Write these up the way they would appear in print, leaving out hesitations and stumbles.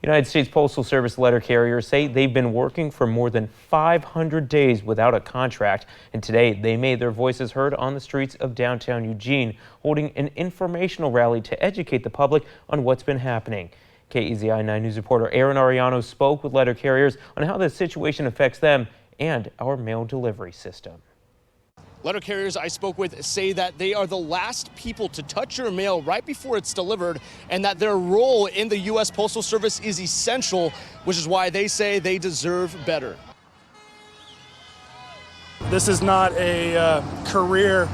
United States Postal Service letter carriers say they've been working for more than 500 days without a contract, and today they made their voices heard on the streets of downtown Eugene, holding an informational rally to educate the public on what's been happening. KEZI 9 News reporter Aaron Ariano spoke with letter carriers on how this situation affects them and our mail delivery system. Letter carriers I spoke with say that they are the last people to touch your mail right before it's delivered, and that their role in the U.S. Postal Service is essential, which is why they say they deserve better. This is not a career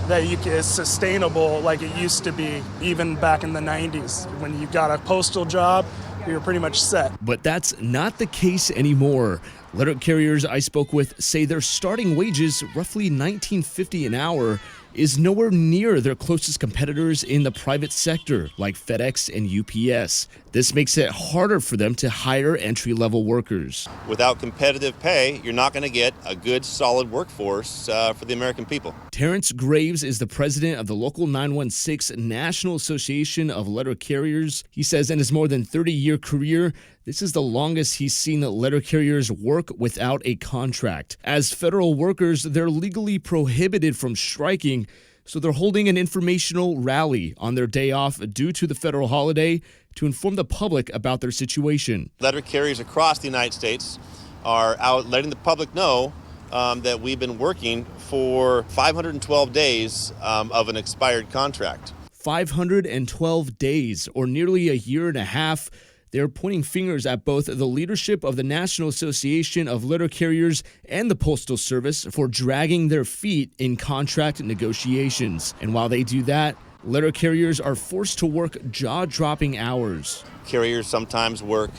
that is sustainable like it used to be, even back in the 90s. When you got a postal job, you were pretty much set. But that's not the case anymore. Letter carriers I spoke with say their starting wages, roughly $19.50 an hour, is nowhere near their closest competitors in the private sector, like FedEx and UPS. This makes it harder for them to hire entry-level workers. Without competitive pay, you're not going to get a good, solid workforce for the American people. Terrence Graves is the president of the Local 916 National Association of Letter Carriers. He says in his more than 30-year career, this is the longest he's seen letter carriers work without a contract. As federal workers, they're legally prohibited from striking, so they're holding an informational rally on their day off due to the federal holiday to inform the public about their situation. Letter carriers across the United States are out letting the public know that we've been working for 512 days of an expired contract. 512 days, or nearly a year and a half. They're pointing fingers at both the leadership of the National Association of Letter Carriers and the Postal Service for dragging their feet in contract negotiations. And while they do that, letter carriers are forced to work jaw-dropping hours. Carriers sometimes work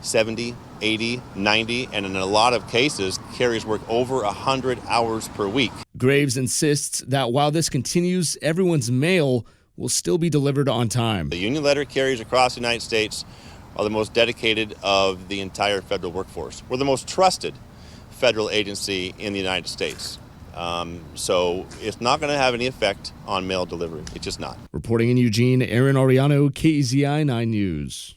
70, 80, 90, and in a lot of cases, carriers work over 100 hours per week. Graves insists that while this continues, everyone's mail will still be delivered on time. The union letter carriers across the United States are the most dedicated of the entire federal workforce. We're the most trusted federal agency in the United States. So it's not going to have any effect on mail delivery. It's just not. Reporting in Eugene, Aaron Ariano, KEZI 9 News.